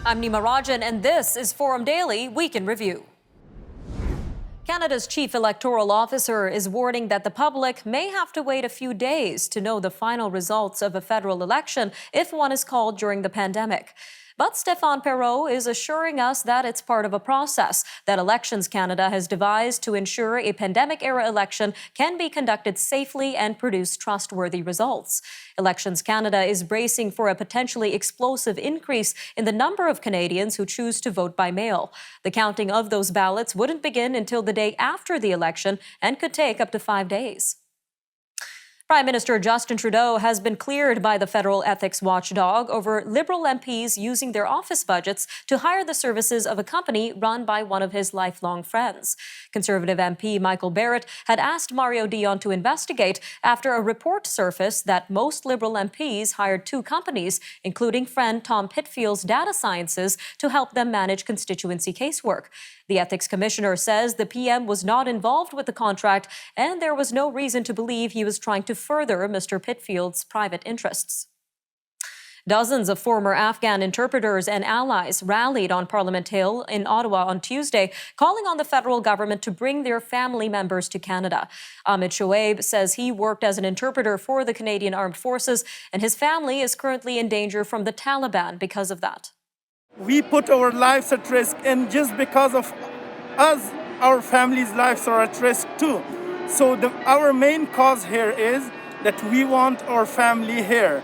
I'm Nima Rajan, and this is Forum Daily Week in Review. Canada's chief electoral officer is warning that the public may have to wait a few days to know the final results of a federal election if one is called during the pandemic. But Stéphane Perreault is assuring us that it's part of a process that Elections Canada has devised to ensure a pandemic-era election can be conducted safely and produce trustworthy results. Elections Canada is bracing for a potentially explosive increase in the number of Canadians who choose to vote by mail. The counting of those ballots wouldn't begin until the day after the election and could take up to 5 days. Prime Minister Justin Trudeau has been cleared by the federal ethics watchdog over Liberal MPs using their office budgets to hire the services of a company run by one of his lifelong friends. Conservative MP Michael Barrett had asked Mario Dion to investigate after a report surfaced that most Liberal MPs hired two companies, including friend Tom Pitfield's Data Sciences, to help them manage constituency casework. The Ethics Commissioner says the PM was not involved with the contract and there was no reason to believe he was trying to further Mr. Pitfield's private interests. Dozens of former Afghan interpreters and allies rallied on Parliament Hill in Ottawa on Tuesday, calling on the federal government to bring their family members to Canada. Ahmed Shoaib says he worked as an interpreter for the Canadian Armed Forces, and his family is currently in danger from the Taliban because of that. We put our lives at risk, and just because of us, our families' lives are at risk too. So our main cause here is that we want our family here.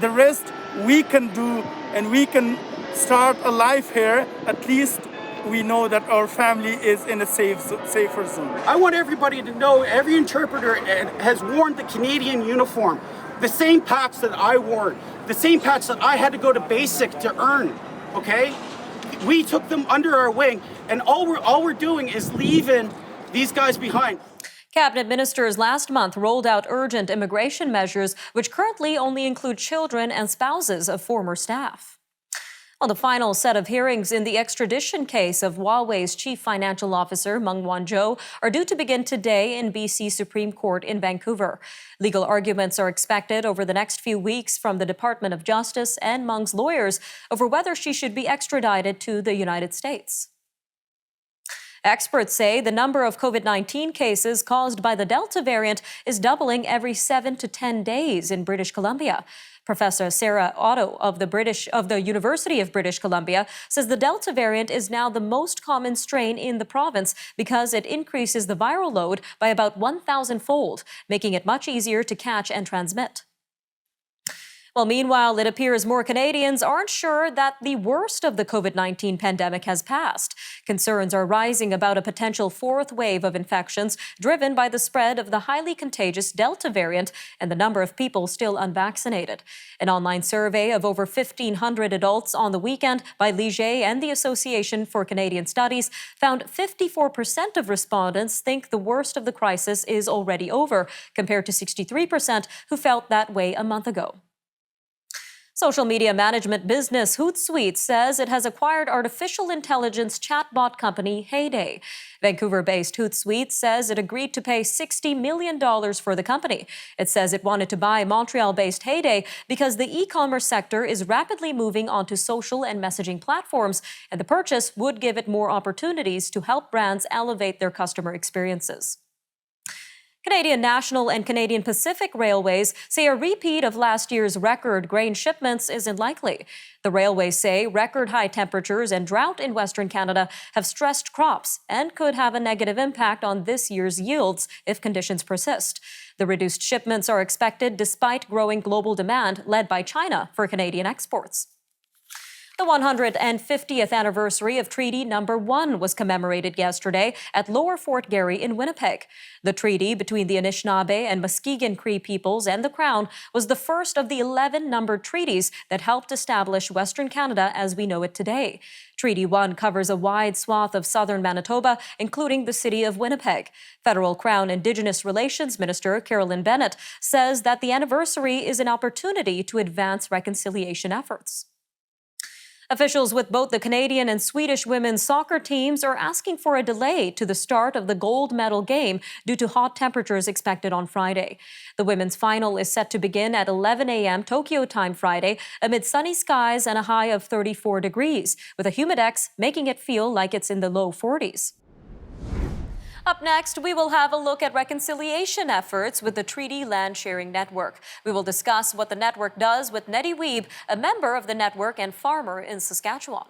The rest we can do, and we can start a life here. At least we know that our family is in a safer zone. I want everybody to know every interpreter has worn the Canadian uniform, the same patch that I wore, the same patch that I had to go to basic to earn. Okay, we took them under our wing, and all we're doing is leaving these guys behind. Cabinet ministers last month rolled out urgent immigration measures, which currently only include children and spouses of former staff. Well, the final set of hearings in the extradition case of Huawei's chief financial officer, Meng Wanzhou, are due to begin today in BC Supreme Court in Vancouver. Legal arguments are expected over the next few weeks from the Department of Justice and Meng's lawyers over whether she should be extradited to the United States. Experts say the number of COVID-19 cases caused by the Delta variant is doubling every 7 to 10 days in British Columbia. Professor Sarah Otto of the University of British Columbia says the Delta variant is now the most common strain in the province because it increases the viral load by about 1,000-fold, making it much easier to catch and transmit. Well, meanwhile, it appears more Canadians aren't sure that the worst of the COVID-19 pandemic has passed. Concerns are rising about a potential fourth wave of infections driven by the spread of the highly contagious Delta variant and the number of people still unvaccinated. An online survey of over 1,500 adults on the weekend by Leger and the Association for Canadian Studies found 54% of respondents think the worst of the crisis is already over, compared to 63% who felt that way a month ago. Social media management business Hootsuite says it has acquired artificial intelligence chatbot company Heyday. Vancouver-based Hootsuite says it agreed to pay $60 million for the company. It says it wanted to buy Montreal-based Heyday because the e-commerce sector is rapidly moving onto social and messaging platforms, and the purchase would give it more opportunities to help brands elevate their customer experiences. Canadian National and Canadian Pacific Railways say a repeat of last year's record grain shipments isn't likely. The railways say record high temperatures and drought in Western Canada have stressed crops and could have a negative impact on this year's yields if conditions persist. The reduced shipments are expected despite growing global demand led by China for Canadian exports. The 150th anniversary of Treaty Number 1 was commemorated yesterday at Lower Fort Garry in Winnipeg. The treaty between the Anishinaabe and Muskegon Cree peoples and the Crown was the first of the 11 numbered treaties that helped establish Western Canada as we know it today. Treaty 1 covers a wide swath of southern Manitoba, including the city of Winnipeg. Federal Crown Indigenous Relations Minister Carolyn Bennett says that the anniversary is an opportunity to advance reconciliation efforts. Officials with both the Canadian and Swedish women's soccer teams are asking for a delay to the start of the gold medal game due to hot temperatures expected on Friday. The women's final is set to begin at 11 a.m. Tokyo time Friday amid sunny skies and a high of 34 degrees, with a humidex making it feel like it's in the low 40s. Up next, we will have a look at reconciliation efforts with the Treaty Land Sharing Network. We will discuss what the network does with Nettie Wiebe, a member of the network and farmer in Saskatchewan.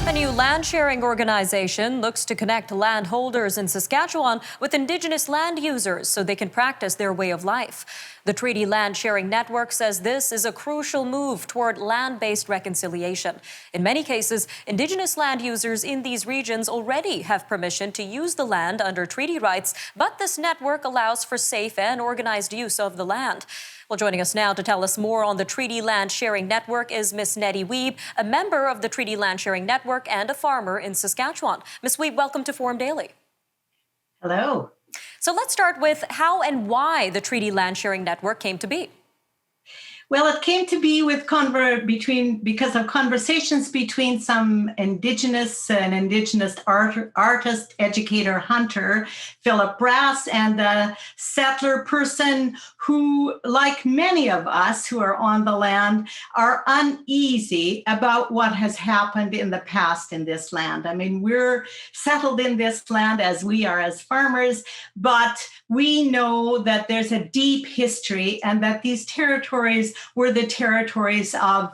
A new land-sharing organization looks to connect landholders in Saskatchewan with Indigenous land users so they can practice their way of life. The Treaty Land Sharing Network says this is a crucial move toward land-based reconciliation. In many cases, Indigenous land users in these regions already have permission to use the land under treaty rights, but this network allows for safe and organized use of the land. Well, joining us now to tell us more on the Treaty Land Sharing Network is Ms. Nettie Wiebe, a member of the Treaty Land Sharing Network and a farmer in Saskatchewan. Ms. Wiebe, welcome to Forum Daily. Hello. So let's start with how and why the Treaty Land Sharing Network came to be. Well, it came to be because of conversations between some Indigenous artist, educator, hunter, Philip Brass, and a settler person who, like many of us who are on the land, are uneasy about what has happened in the past in this land. I mean, we're settled in this land as we are as farmers, but we know that there's a deep history and that these territories were the territories of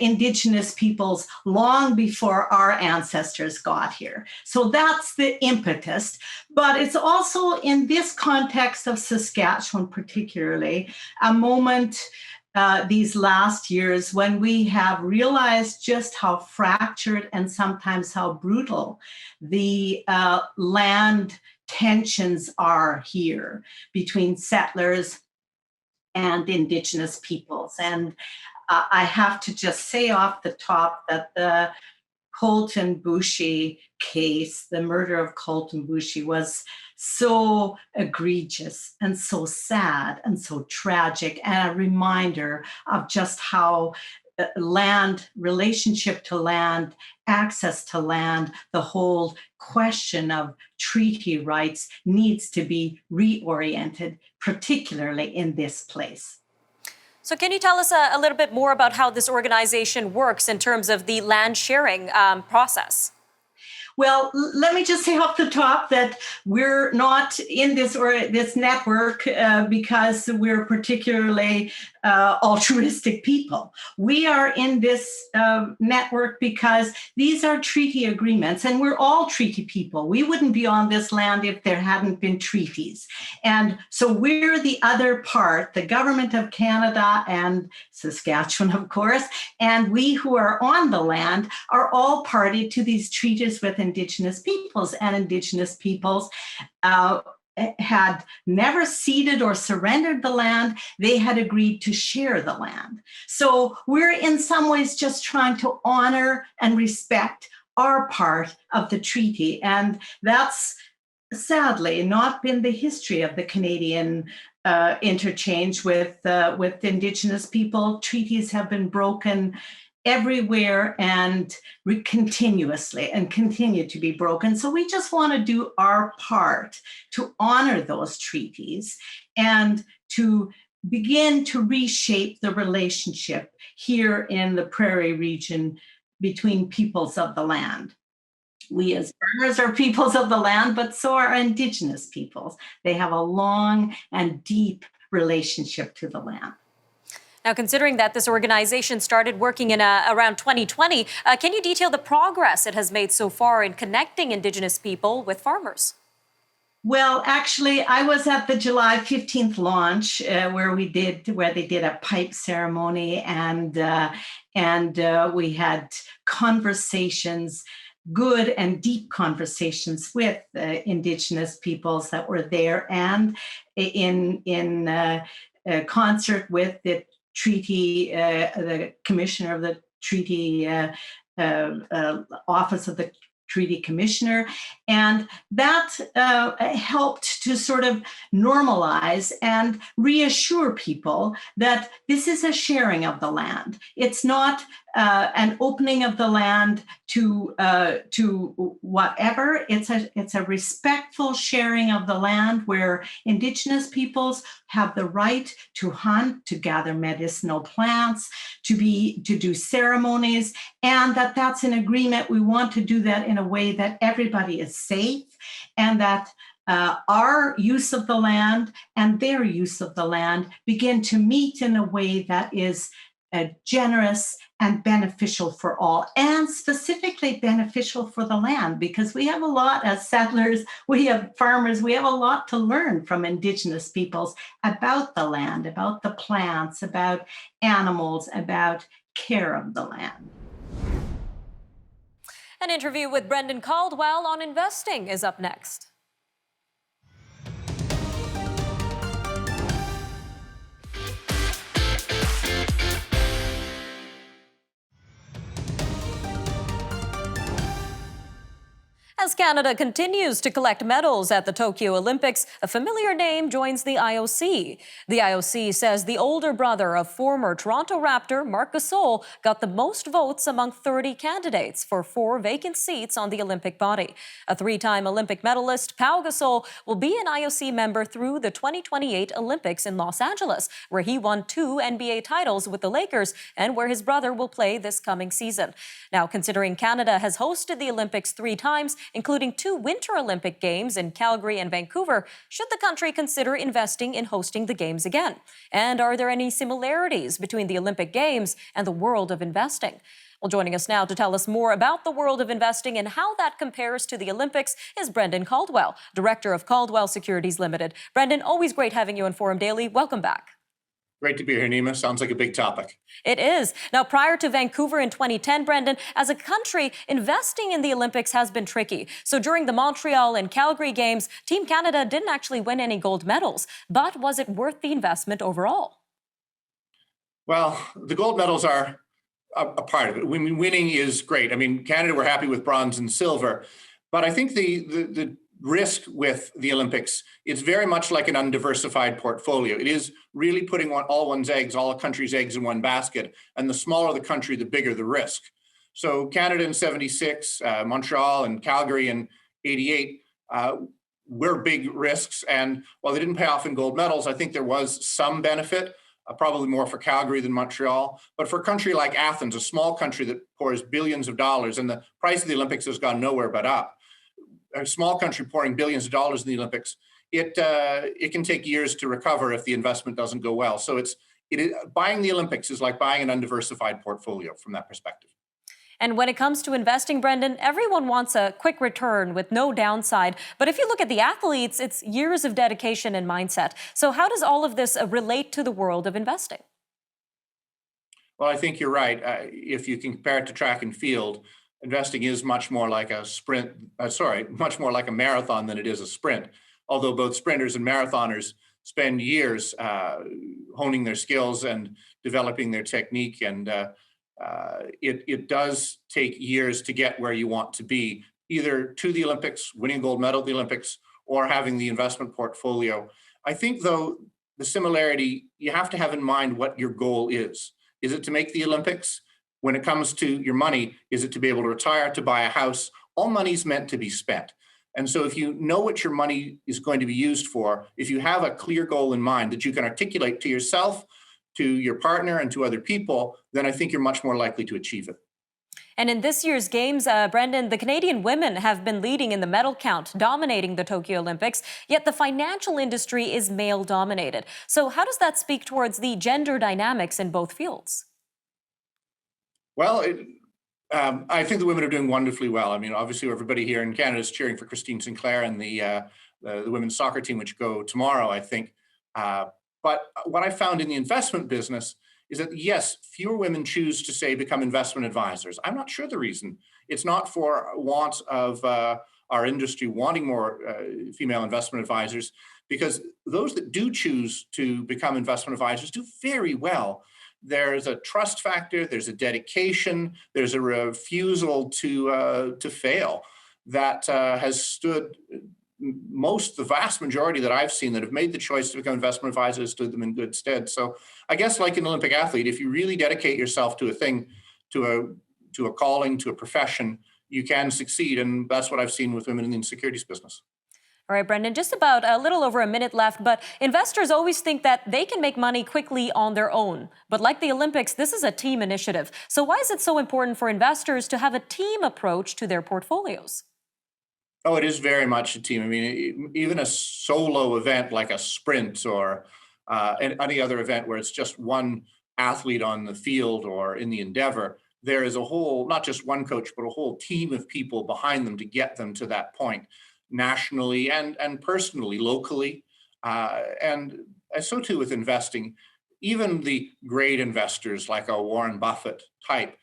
Indigenous peoples long before our ancestors got here. So that's the impetus. But it's also in this context of Saskatchewan particularly, a moment these last years when we have realized just how fractured and sometimes how brutal the land tensions are here between settlers and Indigenous peoples. And I have to just say off the top that the Colton Boushie case, the murder of Colton Boushie, was so egregious and so sad and so tragic, and a reminder of just how land, relationship to land, access to land, the whole question of treaty rights needs to be reoriented, particularly in this place. So can you tell us a little bit more about how this organization works in terms of the land sharing process? Well, let me just say off the top that we're not in this network because we're particularly altruistic people. We are in this network because these are treaty agreements, and we're all treaty people. We wouldn't be on this land if there hadn't been treaties. And so we're the other part, the Government of Canada and Saskatchewan, of course, and we who are on the land are all party to these treaties with Indigenous peoples, and Indigenous peoples had never ceded or surrendered the land. They had agreed to share the land. So we're in some ways just trying to honor and respect our part of the treaty. And that's sadly not been the history of the Canadian interchange with Indigenous people. Treaties have been broken everywhere and continuously and continue to be broken. So we just want to do our part to honor those treaties and to begin to reshape the relationship here in the prairie region between peoples of the land. We as farmers are peoples of the land, but so are Indigenous peoples. They have a long and deep relationship to the land. Now, considering that this organization started working in around 2020, can you detail the progress it has made so far in connecting Indigenous people with farmers? Well, actually, I was at the July 15th launch where they did a pipe ceremony, and we had conversations, good and deep conversations with Indigenous peoples that were there, and in concert with the treaty, the commissioner of the treaty office of the treaty commissioner. And that helped to sort of normalize and reassure people that this is a sharing of the land. It's not an opening of the land to whatever. It's a respectful sharing of the land where Indigenous peoples have the right to hunt, to gather medicinal plants, to do ceremonies, and that's an agreement. We want to do that in a way that everybody is safe, and that our use of the land and their use of the land begin to meet in a way that is generous and beneficial for all, and specifically beneficial for the land, because we have a lot as settlers, we have farmers, we have a lot to learn from Indigenous peoples about the land, about the plants, about animals, about care of the land. An interview with Brendan Caldwell on investing is up next. As Canada continues to collect medals at the Tokyo Olympics, a familiar name joins the IOC. The IOC says the older brother of former Toronto Raptor Marc Gasol got the most votes among 30 candidates for 4 vacant seats on the Olympic body. A 3-time Olympic medalist, Pau Gasol will be an IOC member through the 2028 Olympics in Los Angeles, where he won 2 NBA titles with the Lakers and where his brother will play this coming season. Now, considering Canada has hosted the Olympics 3 times, including 2 Winter Olympic Games in Calgary and Vancouver, should the country consider investing in hosting the Games again? And are there any similarities between the Olympic Games and the world of investing? Well, joining us now to tell us more about the world of investing and how that compares to the Olympics is Brendan Caldwell, Director of Caldwell Securities Limited. Brendan, always great having you on Forum Daily. Welcome back. Great to be here, Nima. Sounds like a big topic. It is. Now, prior to Vancouver in 2010, Brendan, as a country, investing in the Olympics has been tricky. So during the Montreal and Calgary Games, Team Canada didn't actually win any gold medals. But was it worth the investment overall? Well, the gold medals are a part of it. Winning is great. I mean, Canada, we're happy with bronze and silver. But I think the risk with the Olympics, it's very much like an undiversified portfolio. It is really putting all a country's eggs in one basket. And the smaller the country, the bigger the risk. So Canada in 76, Montreal and Calgary in 88 were big risks. And while they didn't pay off in gold medals, I think there was some benefit, probably more for Calgary than Montreal. But for a country like Athens, a small country that pours billions of dollars, and the price of the Olympics has gone nowhere but up, a small country pouring billions of dollars in the Olympics, it can take years to recover if the investment doesn't go well. So buying the Olympics is like buying an undiversified portfolio from that perspective. And when it comes to investing, Brendan, everyone wants a quick return with no downside. But if you look at the athletes, it's years of dedication and mindset. So how does all of this relate to the world of investing? Well, I think you're right. If you can compare it to track and field, investing is much more like a much more like a marathon than it is a sprint. Although both sprinters and marathoners spend years honing their skills and developing their technique. And it does take years to get where you want to be, either to the Olympics, winning a gold medal at the Olympics, or having the investment portfolio. I think, though, the similarity, you have to have in mind what your goal is. Is it to make the Olympics? When it comes to your money, is it to be able to retire, to buy a house? All money's meant to be spent. And so if you know what your money is going to be used for, if you have a clear goal in mind that you can articulate to yourself, to your partner, and to other people, then I think you're much more likely to achieve it. And in this year's Games, Brendan, the Canadian women have been leading in the medal count, dominating the Tokyo Olympics, yet the financial industry is male-dominated. So how does that speak towards the gender dynamics in both fields? Well, I think the women are doing wonderfully well. I mean, obviously, everybody here in Canada is cheering for Christine Sinclair and the women's soccer team, which go tomorrow, I think. But what I found in the investment business is that, yes, fewer women choose to, say, become investment advisors. I'm not sure the reason. It's not for want of our industry wanting more female investment advisors, because those that do choose to become investment advisors do very well. There's a trust factor, there's a dedication, there's a refusal to fail. that has stood the vast majority that I've seen that have made the choice to become investment advisors stood them in good stead. So I guess like an Olympic athlete, if you really dedicate yourself to a thing, to a calling, to a profession, you can succeed. And that's what I've seen with women in the securities business. All right, Brendan, just about a little over a minute left, but investors always think that they can make money quickly on their own. But like the Olympics, this is a team initiative. So why is it so important for investors to have a team approach to their portfolios? Oh, it is very much a team. I mean, even a solo event like a sprint or any other event where it's just one athlete on the field or in the endeavor, there is a whole, not just one coach, but a whole team of people behind them to get them to that point, nationally and personally, locally. And so too with investing. Even the great investors like a Warren Buffett type,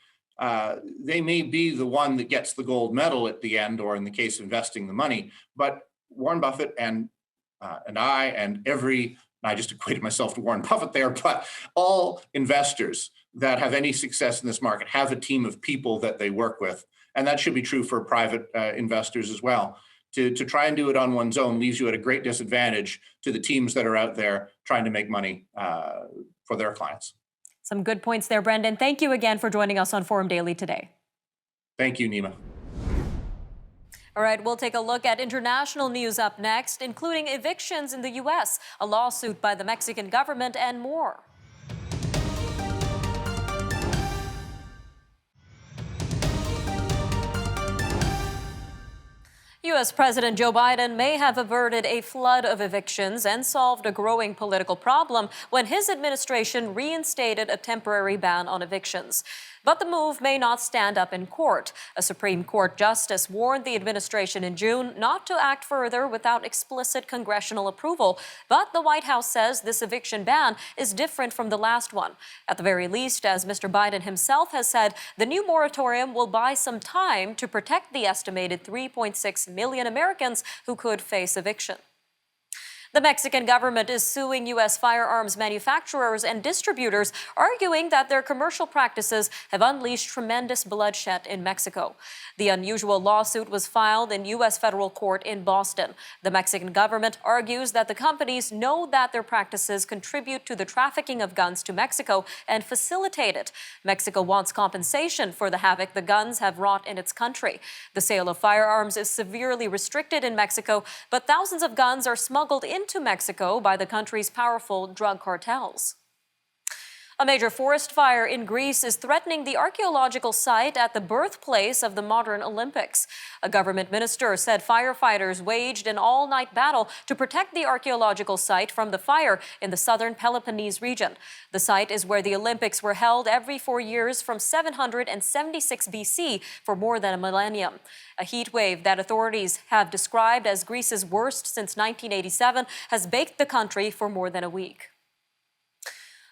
they may be the one that gets the gold medal at the end, or in the case of investing the money. But Warren Buffett and I just equated myself to Warren Buffett there, but all investors that have any success in this market have a team of people that they work with. And that should be true for private investors as well. To try and do it on one's own leaves you at a great disadvantage to the teams that are out there trying to make money for their clients. Some good points there, Brendan. Thank you again for joining us on Forum Daily today. Thank you, Nima. All right, we'll take a look at international news up next, including evictions in the U.S., a lawsuit by the Mexican government, and more. U.S. President Joe Biden may have averted a flood of evictions and solved a growing political problem when his administration reinstated a temporary ban on evictions. But the move may not stand up in court. A Supreme Court justice warned the administration in June not to act further without explicit congressional approval. But the White House says this eviction ban is different from the last one. At the very least, as Mr. Biden himself has said, the new moratorium will buy some time to protect the estimated 3.6 million Americans who could face eviction. The Mexican government is suing U.S. firearms manufacturers and distributors, arguing that their commercial practices have unleashed tremendous bloodshed in Mexico. The unusual lawsuit was filed in U.S. federal court in Boston. The Mexican government argues that the companies know that their practices contribute to the trafficking of guns to Mexico and facilitate it. Mexico wants compensation for the havoc the guns have wrought in its country. The sale of firearms is severely restricted in Mexico, but thousands of guns are smuggled into Mexico by the country's powerful drug cartels. A major forest fire in Greece is threatening the archaeological site at the birthplace of the modern Olympics. A government minister said firefighters waged an all-night battle to protect the archaeological site from the fire in the southern Peloponnese region. The site is where the Olympics were held every 4 years from 776 BC for more than a millennium. A heat wave that authorities have described as Greece's worst since 1987 has baked the country for more than a week.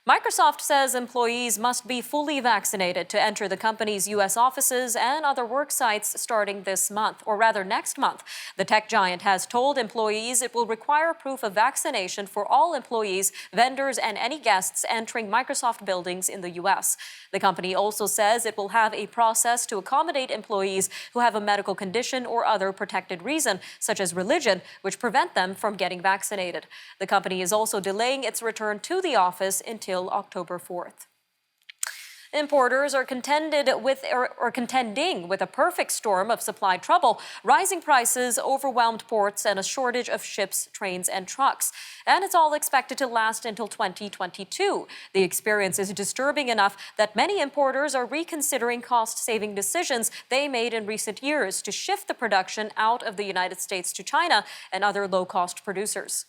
Microsoft says employees must be fully vaccinated to enter the company's U.S. offices and other work sites starting this month, or rather next month. The tech giant has told employees it will require proof of vaccination for all employees, vendors, and any guests entering Microsoft buildings in the U.S. The company also says it will have a process to accommodate employees who have a medical condition or other protected reason, such as religion, which prevent them from getting vaccinated. The company is also delaying its return to the office until October 4th. Importers are contending with a perfect storm of supply trouble, rising prices, overwhelmed ports, and a shortage of ships, trains, and trucks. And it's all expected to last until 2022. The experience is disturbing enough that many importers are reconsidering cost-saving decisions they made in recent years to shift the production out of the United States to China and other low-cost producers.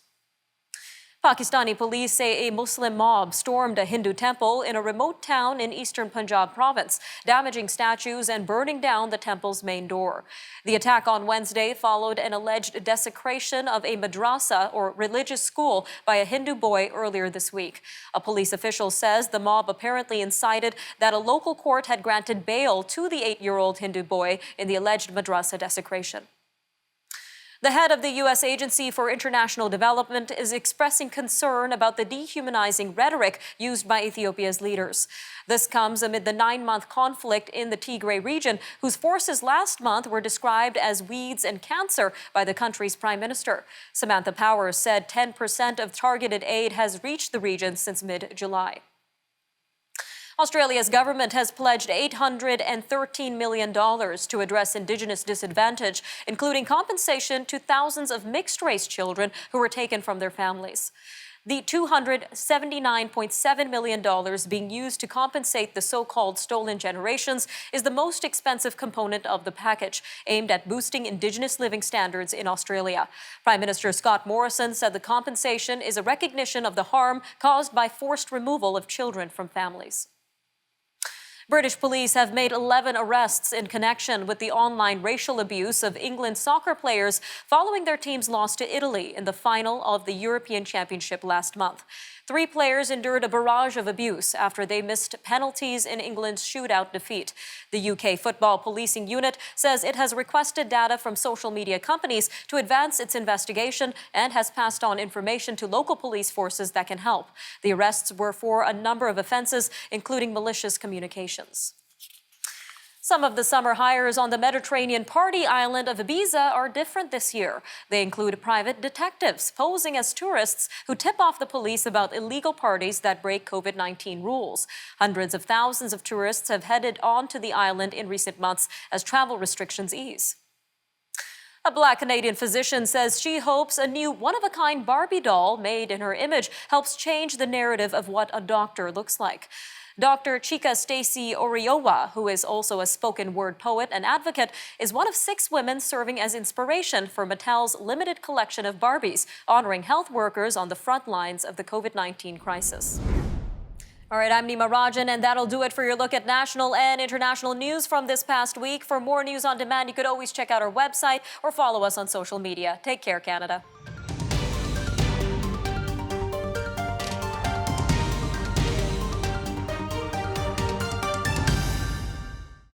Pakistani police say a Muslim mob stormed a Hindu temple in a remote town in eastern Punjab province, damaging statues and burning down the temple's main door. The attack on Wednesday followed an alleged desecration of a madrasa, or religious school, by a Hindu boy earlier this week. A police official says the mob apparently incited that a local court had granted bail to the 8-year-old Hindu boy in the alleged madrasa desecration. The head of the U.S. Agency for International Development is expressing concern about the dehumanizing rhetoric used by Ethiopia's leaders. This comes amid the 9-month conflict in the Tigray region, whose forces last month were described as weeds and cancer by the country's prime minister. Samantha Power said 10% of targeted aid has reached the region since mid-July. Australia's government has pledged $813 million to address Indigenous disadvantage, including compensation to thousands of mixed-race children who were taken from their families. The $279.7 million being used to compensate the so-called stolen generations is the most expensive component of the package, aimed at boosting Indigenous living standards in Australia. Prime Minister Scott Morrison said the compensation is a recognition of the harm caused by forced removal of children from families. British police have made 11 arrests in connection with the online racial abuse of England soccer players following their team's loss to Italy in the final of the European Championship last month. 3 players endured a barrage of abuse after they missed penalties in England's shootout defeat. The UK Football Policing Unit says it has requested data from social media companies to advance its investigation and has passed on information to local police forces that can help. The arrests were for a number of offenses, including malicious communications. Some of the summer hires on the Mediterranean party island of Ibiza are different this year. They include private detectives posing as tourists who tip off the police about illegal parties that break COVID-19 rules. Hundreds of thousands of tourists have headed on to the island in recent months as travel restrictions ease. A Black Canadian physician says she hopes a new one-of-a-kind Barbie doll made in her image helps change the narrative of what a doctor looks like. Dr. Chika Stacy Oriowa, who is also a spoken word poet and advocate, is one of 6 women serving as inspiration for Mattel's limited collection of Barbies, honoring health workers on the front lines of the COVID-19 crisis. All right, I'm Nima Rajan, and that'll do it for your look at national and international news from this past week. For more news on demand, you could always check out our website or follow us on social media. Take care, Canada.